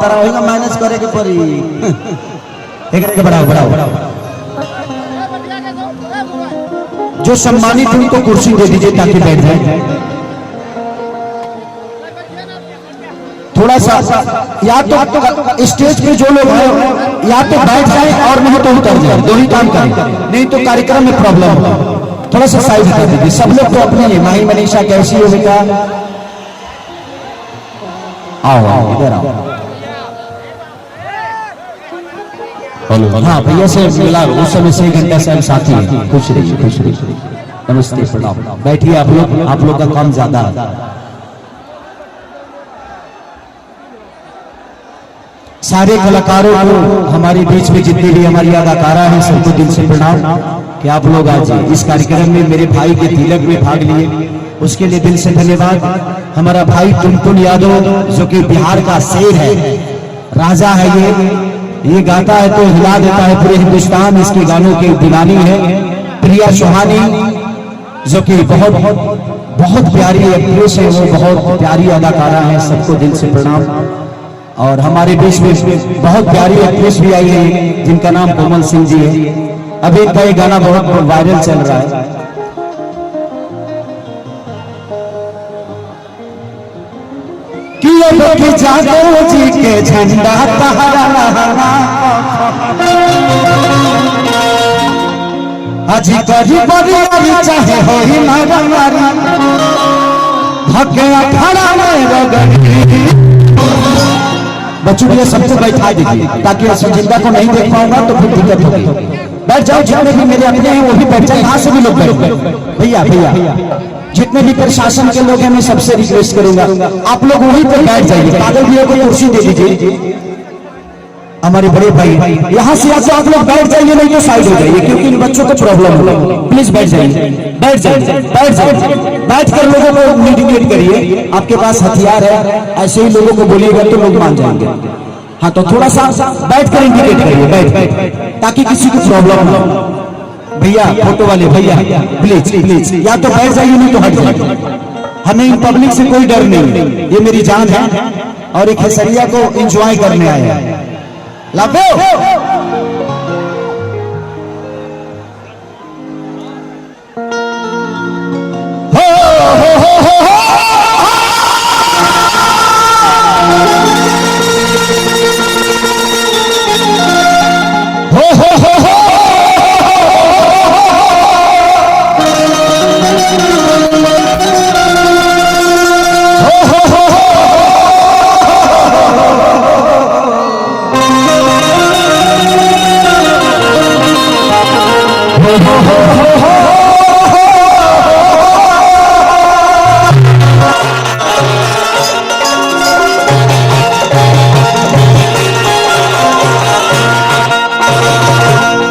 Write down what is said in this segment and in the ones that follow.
तारा होगा मैनेज करे के पड़ी एक बढ़ाओ बढ़ाओ बढ़ाओ। जो सम्मानित उनको कुर्सी दे दीजिए ताकि बैठ जाए। थोड़ा सा या तो स्टेज पे जो लोग हैं या तो बैठ जाए और नहीं तो उतर जाए, दो ही काम करें, नहीं तो कार्यक्रम में प्रॉब्लम होगा। थोड़ा सा साइड कर दीजिए सब लोग। तो अपने ही माही मनीषा कैसी हो बेटा? आओ आओ इधर आओ। हाँ भैया से मिला उस समय से 1 घंटा से साथी है। खुश रहिए खुश रहिए। नमस्ते प्रणाम। बैठिए आप लोग का काम ज्यादा है। सारे कलाकारों को हमारे बीच में जितने भी हमारी अदाकारा हैं सबको दिल से प्रणाम कि आप लोग आज इस कार्यक्रम में मेरे भाई के तिलक में भाग लिए, उसके लिए दिल से धन्यवाद। हमारा भाई टुनटुन यादव जो कि बिहार का शेर है, राजा है, ये गाता है तो हिला देता है पूरे हिंदुस्तान। इसके गानों की दीवानी है। प्रिया सुहानी जो कि बहुत प्यारी एक्ट्रेस है, वो बहुत प्यारी अदाकारा है, सबको दिल से प्रणाम। और हमारे बीच में बहुत प्यारी एक्ट्रेस भी आई है जिनका नाम कोमल सिंह जी है। अभी इनका ये गाना बहुत वायरल चल रहा है। कि जादव जी के झंडा तहरा अजी करी बड़ी चाहे हो ही मारा भगे अखाड़ा में रगड़ी। बच्चों ये सबको बैठा दीजिए ताकि जिंदा को नहीं देख पाऊंगा तो फिर दिक्कत होगी। बैठ जाओ, जितने भी मेरे अपने हैं वो भी बैठ जाए। यहाँ से भी लोग बैठ। भैया जितने भी प्रशासन के लोग हैं मैं सबसे रिक्वेस्ट करूंगा आप लोग वहीं पर बैठ जाइए। पागल भैया को कुर्सी दे दीजिए। हमारे बड़े भाई यहाँ से आके आप लोग बैठ जाइए, नहीं तो साइड हो जाइए क्योंकि इन बच्चों को प्रॉब्लम होगा। प्लीज बैठ जाइए बैठ जाइए बैठ जाइए। बैठ कर लोगों को मोटिवेट करिए। आपके पास हथियार है, ऐसे ही लोगों को बोलिएगा तो लोग मान जाएंगे। हाँ तो थोड़ा सा बैठ कर इंडिकेट करिए, बैठ ताकि किसी को प्रॉब्लम ना हो। भैया फोटो वाले भैया प्लीज प्लीज या तो बैठ जाइए नहीं तो हट जाइए। हमें इन पब्लिक से कोई डर नहीं, ये मेरी जान है और एक खेसरिया को एंजॉय करने आया है। लाभो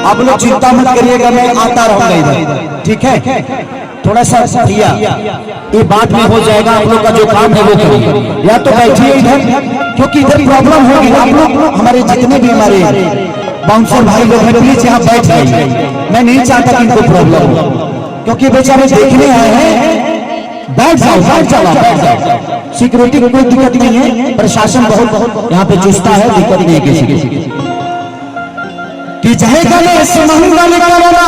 आप लोग चिंता मत करिएगा, मैं आता रहूंगा इधर, ठीक है? थोड़ा सा भैया ये बात में हो जाएगा। आप लोग का जो काम है वो करिए, या तो बैठिए इधर क्योंकि इधर प्रॉब्लम होगी। आप लोग हमारे जितने भी हमारे बाउंसर भाई लोग हैं प्लीज यहाँ बैठ जाइए। मैं नहीं चाहता कि इनको प्रॉब्लम हो क्योंकि बेचारे देखने आए हैं। बैठ जाओ बैठ जाओ बैठ जाओ। सिक्योरिटी को कोई दिक्कत नहीं है, प्रशासन बहुत यहाँ पे चुस्ता है, दिक्कत नहीं है किसी की। कि चाहे गणेश मंगल करोना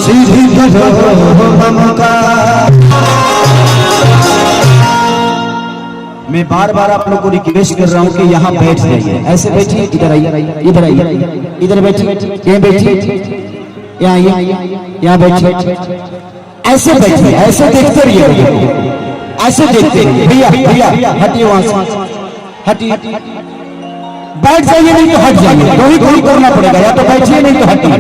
सीधी मैं बार बार आप लोगों को रिक्वेस्ट कर रहा हूँ कि यहाँ बैठ जाइए। ऐसे बैठिए, इधर आइए इधर आइए इधर बैठिए, यहाँ बैठिए, यहाँ बैठिए, ऐसे बैठिए, ऐसे देखते रहिए, ऐसे देखते रहिए। भैया भैया हटिए वहां से, हटिए, बैठ जाइए नहीं तो हट जाइए। दो ही कोई करना पड़ेगा, या तो बैठिए नहीं तो हटिए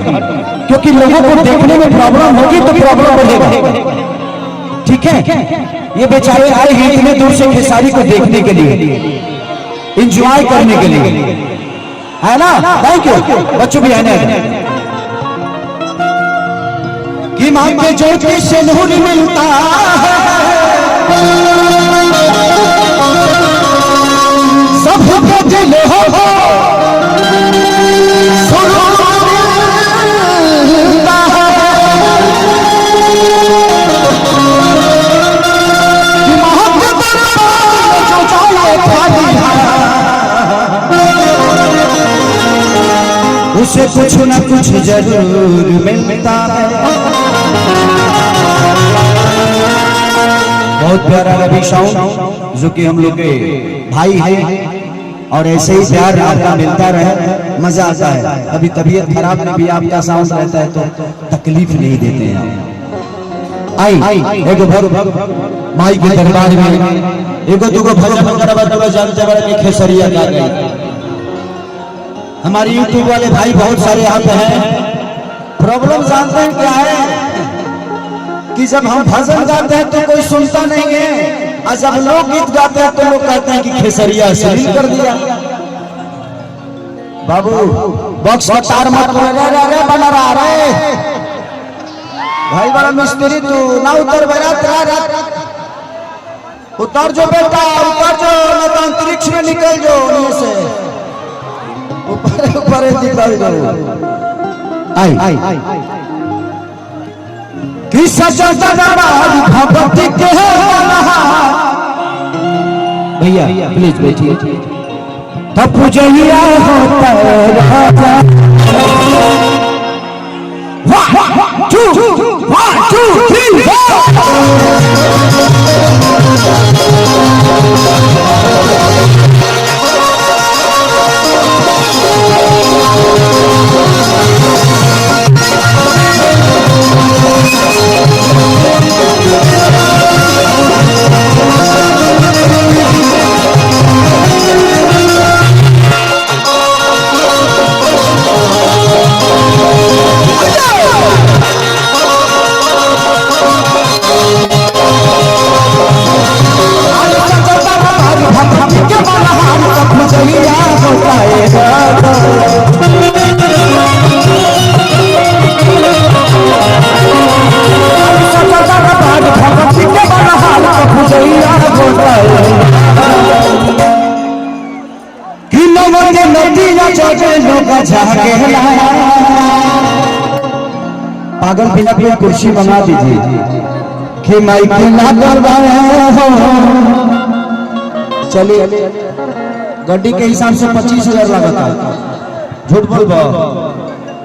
क्योंकि लोगों को देखने में प्रॉब्लम होगी तो प्रॉब्लम बढ़ेगा, ठीक है? ये बेचारे आए हैं इतने दूर से खेसारी को देखने के लिए, एंजॉय करने के लिए, है ना? Thank you. बच्चों भी आने कि मां के ज्योति से नूर मिलता है, सबसे कुछ ना कुछ जरूर मिलता है। बहुत प्यारा रवि साउंड जो कि हम लोग के भाई हैं और ऐसे ही प्यार आपका मिलता रहे, मजा आता है। कभी तबीयत खराब में भी आपका साउंड रहता है तो तकलीफ नहीं देते हैं। आई एगो माई के दरबार में एगो दुगो भजन वगैरह जानते बड़े के खेसरिया गा गई। हमारे यूट्यूब वाले भाई बहुत सारे यहाँ पे हैं। प्रॉब्लम जानते हैं क्या है कि जब हम भजन गाते हैं तो कोई सुनता नहीं है, और जब लोग गीत गाते हैं तो लोग कहते हैं कि खेसरिया अश्लील कर दिया। बाबू बॉक्स का तार मत रे बना रहा रे भाई, बड़ा मिस्त्री तू ना उतर बेरा उतर जो बेटा, उतर जो, न तो अंतरिक्ष में निकल जो, से ऊपर ऊपर निकल जाओ। आई कि सचा भगवती के भैया प्लीज बैठिए। तब पूजैया होता है राजा। 1 2 3 पागल बिना कोई कुर्सी बना दीजिए कि माइक ना करवाए हो। चलिए गड्डी के हिसाब से 25,000 लगता। झूठ बोल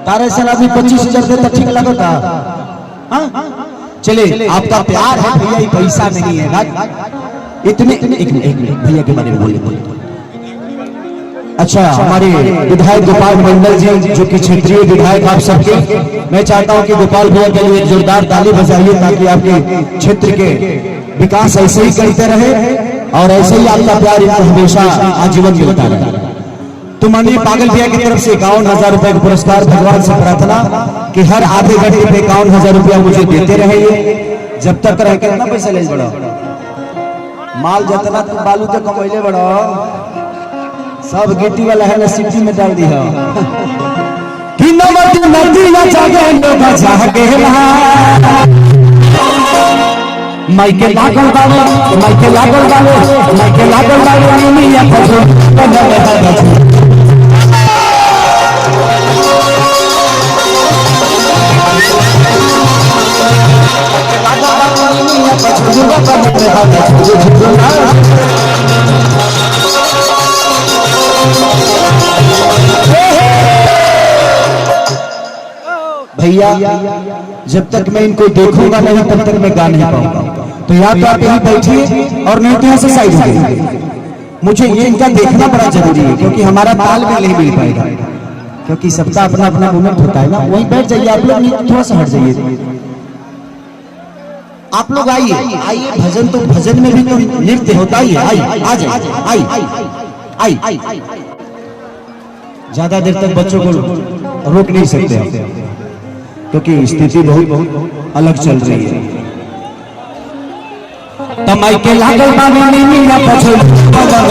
तारे से आदमी 25,000 दे तो ठीक लगता। चलिए आपका प्यार है भैया, पैसा नहीं है। इतने एक मिनट भैया के बारे में बोलिए। अच्छा, हमारे विधायक गोपाल मंडल जी जो कि क्षेत्रीय विधायक आप सबके, मैं चाहता हूं कि गोपाल भैया के लिए एक जोरदार ताली बजाइए ताकि आपके क्षेत्र के विकास ऐसे ही करते रहे और ऐसे ही आपका प्यार इनको हमेशा आजीवन मिलता रहे। तो माननीय पागल भैया की तरफ से 51,000 रुपए का पुरस्कार। भगवान से प्रार्थना कि हर आधे घंटे पे 51,000 रुपया मुझे देते रहे। जब तक रहे कितना पैसा ले बड़ा माल जितना तुम बालू तो कमैले बड़ा सब गिट्टी वाला है ना सिटी में डाल दिया। कि नदी नदी ना जागे लोग जागे माइके लागल बावे, माइके लागल बावे, माइके लागल बावे मिया फसो बंदे हाथ भैया जब तक मैं इनको देखूंगा नहीं तब तक मैं गा नहीं पाऊंगा। तो या तो आप यहीं बैठिए और नहीं तो यहाँ से साइड हो। मुझे ये इनका देखना बड़ा जरूरी है क्योंकि हमारा तालमेल नहीं मिल पाएगा, क्योंकि सबका अपना अपना मोमेंट होता है ना। वहीं बैठ जाइए आप लोग, नहीं थोड़ा सा हट जाइए। आप लोग आइए आइए, भजन तो भजन में भी तो नृत्य होता ही है। आइए आ जाइए, आई ज्यादा देर तक बच्चों को रोक नहीं सकते क्योंकि स्थिति बहुत अलग चल रही है। तमाई के लागल बानी नीनी ना पछो बदल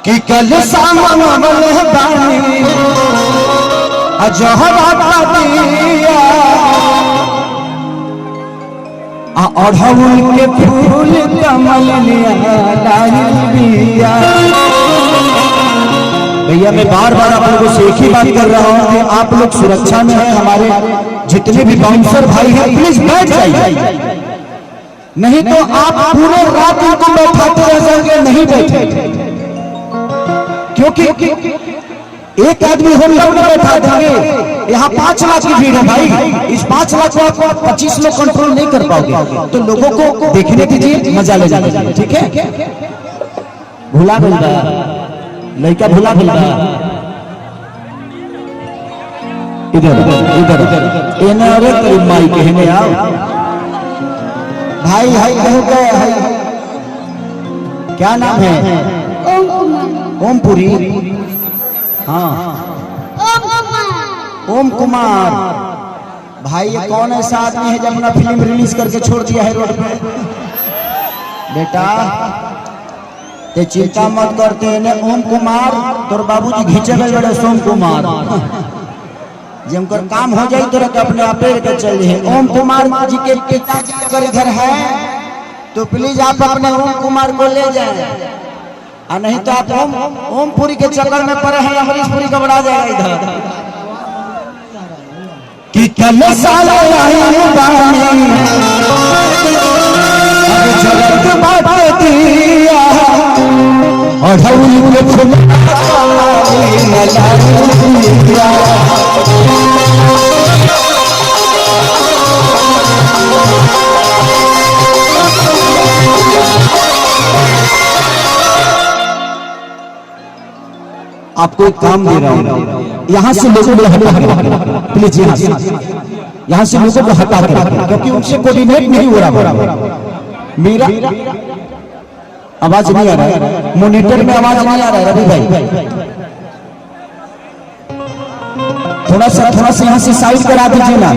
कि कल सामन बानी अजहरा दिया अढ़उल के फूल कमल लिया। भैया मैं बार बार आप लोगों से एक ही बात कर रहा हूं कि आप लोग सुरक्षा में हैं। हमारे जितने भी बाउंसर भाई हैं प्लीज बैठ जाइए, नहीं तो आप पूरे रात उनको बैठाते रह जाएंगे, नहीं बैठे। क्योंकि एक आदमी हम लोग में बैठा देंगे, यहाँ 5 लाख की भीड़ है भाई। इस 5 लाख को आप 25 लोग कंट्रोल नहीं कर पाओगे, तो लोगों को देखने दीजिए, मजा ले जाने, ठीक है। भुला लड़का भुला इधर इधर करीब माई कहने आओ भाई। हाई कहो क्या क्या नाम है? ओमपुरी। हाँ ओम कुमार भाई। ये कौन ऐसा आदमी है जब अपना फिल्म रिलीज करके छोड़ दिया है रोड पे? बेटा ते चिंता मत करते हैं ओम कुमार, तोर बाबूजी घींचे गए बड़े सोम कुमार। जमकर काम हो जाए तो अपने आप के चल रहे। ओम कुमार जी के पिताजी अगर इधर है तो प्लीज आप अपने ओम कुमार को ले जाए, और नहीं तो आप ओमपुरी के चक्कर में पड़े हैं, अमरीशपुरी घबरा जाएगा इधर। कि कल साल आपको एक काम दे रहा हूँ, यहाँ से लोगों को हटा कर प्लीज, यहाँ से लोगों को हटा कर, क्योंकि उनसे कोऑर्डिनेट नहीं हो रहा। मेरा आवाज नहीं आ रहा है, मॉनिटर में आवाज नहीं आ रहा है रवि भाई। थोड़ा सा यहाँ से साइड करा दीजिए ना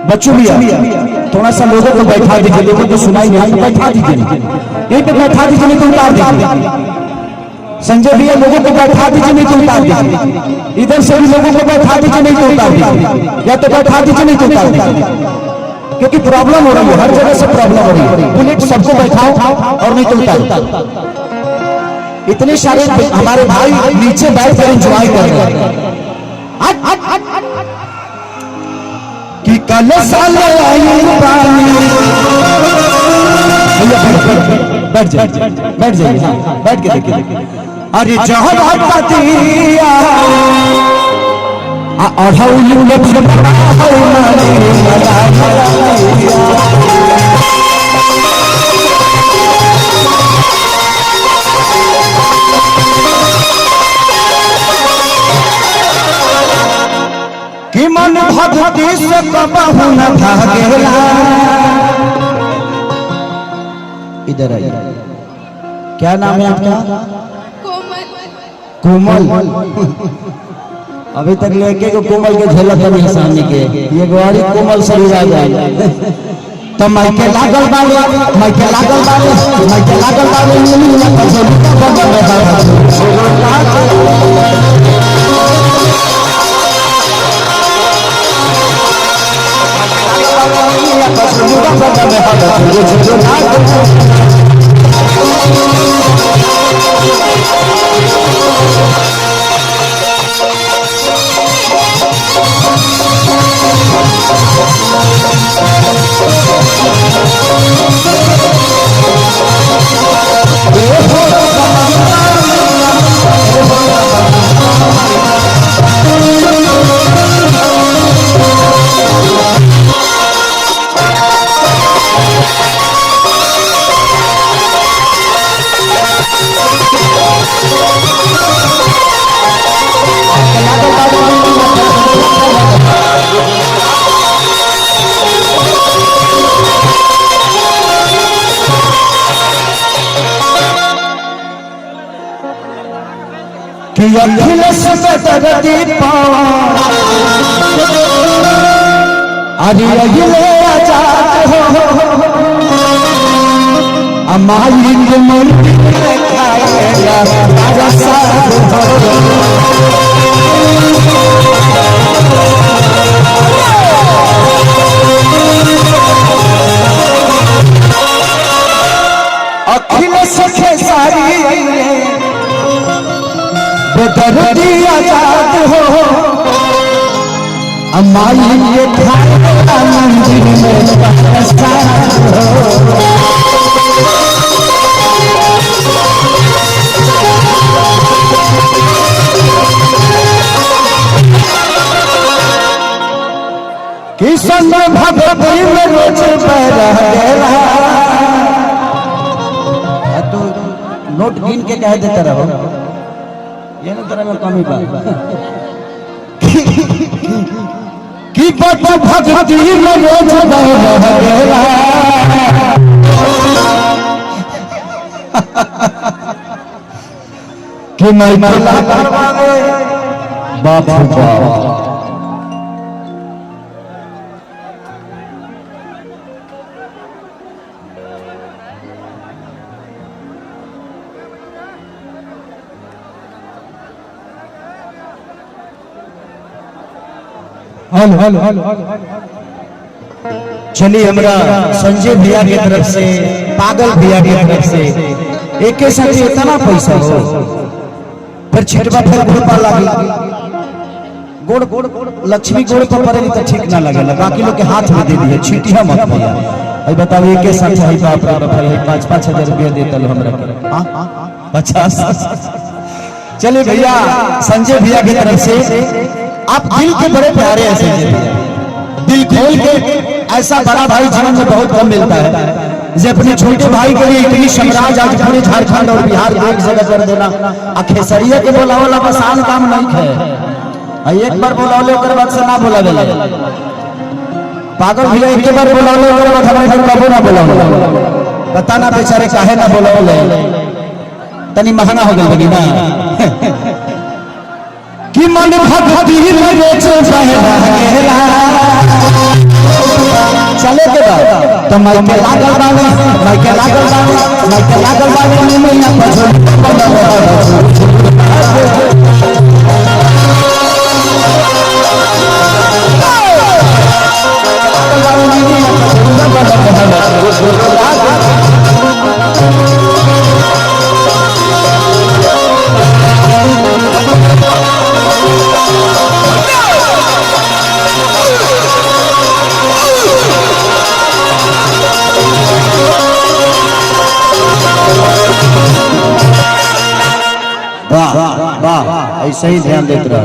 बच्चों भैया, थोड़ा सा लोगों को बैठा दीजिए, लोगों को सुनाई नहीं, बैठा दीजिए, यहीं पे बैठा दीजिए, नहीं तो उतार दीजिए। संजय भैया लोगों को बैठा दीजिए, नहीं तो उतार दीजिए। इधर से भी लोगों को बैठा दीजिए, नहीं तो उतार दीजिए, या तो बैठा दीजिए नहीं तो उतार दीजिए, क्योंकि प्रॉब्लम हो रही है, हर जगह से प्रॉब्लम हो रही है। बुलेट सबको बैठाओ और नहीं तो उतार। इतने सारे हमारे भाई नीचे बैठ कर एंजॉय कर रहे हैं कि कल साल बैठ जाइए, बैठ जाइए, बैठ के देखिए। अरे जहाँ दिया कि मन भक्ति से कबहू न भागेला। इधर आइए, क्या नाम है आपका? कोमल। अभी तक लेके को कोमल के झलक नहीं सामने के, ये गोरी कोमल शरीर आ जाए तो माइके लागल बाले, माइके लागल बाले, माइके लागल बाले, कि अखिल सतरती अरे अगिले आजाद हो अमालिक मन खाएगा खेसारी बेदर्दी आजाद हो अम्माई ये खाया मंदिर में प्रसाद हो किशन भगवती में रोज पैरा तो नोट गिन के कह देता रहो ये ना तरह में कमी बात कि बट भगवती में रोज पैरा कि मैं मरला करवावे बाप बाप चलिए हमरा संजय भैया की तरफ से पागल भैया की तरफ से एक के साथ इतना पैसा हो फिर छिटवा फिर घोड़ा लगी गोड़ गोड़ लक्ष्मी गोड़ पर पड़ेगी तो ठीक ना लगेगा बाकी लोग के हाथ में दे दिए छीटिया मत भैया अभी बताओ एक के साथ है बाप रे बाप 5-5 हजार रुपया देता लो हमरा हां 50 चलिए भैया संजय भैया की तरफ से आप दिल के बड़े प्यारे हैं संजय भैया दिल खोल के ऐसा बड़ा भाई जीवन में बहुत कम मिलता है जे अपने छोटे भाई के लिए इतनी साम्राज्य आज पूरे झारखंड और बिहार को एक जगह कर देना खेसरिया के बोलावला आसान काम नहीं है एक बार बोलावले ओकर बाद से ना बोलावे पागल भैया एक बार बोलावले ओकर बाद हमारे घर कबो ना बोलावले पता ना बेचारे काहे ना बोलावले तनी महंगा हो गई बगी ना कि मन भक्ति में रोज बहला चले के बाद तो मैं के लागल बावे मैं के लागल बावे मैं के लागल बावे में ना पछो वाह वाह ऐसे ही ध्यान देते रहो।